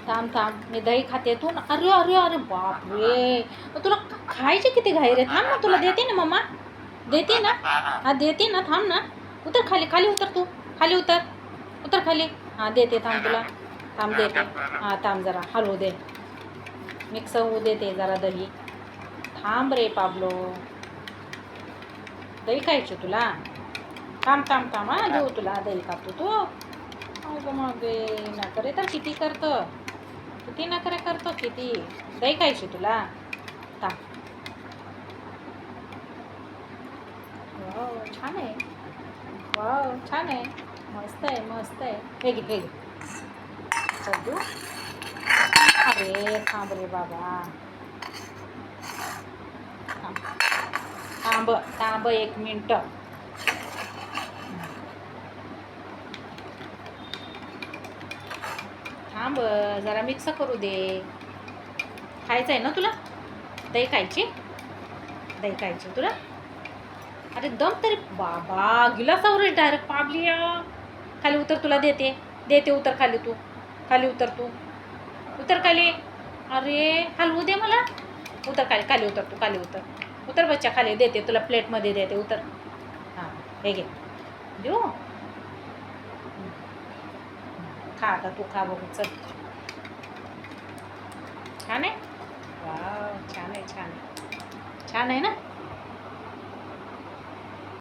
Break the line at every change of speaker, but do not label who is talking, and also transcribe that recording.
थांब थांब, मी दही खाते. तू अरे अरे अरे बापरे, तुला खायची किती घाई रे. थांब ना, तुला देते ना मम्मा, देते ना. हा देते ना, थांब ना. उतर खाली, खाली उतर तू, खाली उतर, उतर खाली. हां देते, थांब तुला, थांब देते. हां थांब जरा हलवू दे, मिक्स होऊ देते जरा दही. थांब रे पाबलो, दही खायची तुला. थांब थांब थांब, हां देऊ तुला दही. खातो तू. अगं मागे नखरे तर किती करतं, किती नखरे करतो, किती. दही खायची तुला. थांब. वाव छान आहे, वाव छान आहे, मस्त आहे मस्त आहे. हे घे, हे घे सज्जू. अरे थांब रे बाबा, थांब थांब थांब 1 मिनटं. थांब जरा मिक्स करू दे. खायचं आहे ना तुला, दही खायची, दही खायची तुला. अरे दम तरी बाबा, गिलासावर डायरेक्ट पाबली. खाली उतर, तुला देते, देते. उतर खाली तू, खाली उतर तू, उतर खाली. अरे हलवू दे मला. उतर खाली, खाली उतर तू, खाली उतर, उतर बच्चा खाली. देते तुला, प्लेटमध्ये देते, उतर. हां हे घे, देऊ. खा आता तू, खा बघू. चल, छान आहे. वाव छान आहे, छान आहे, छान आहे ना.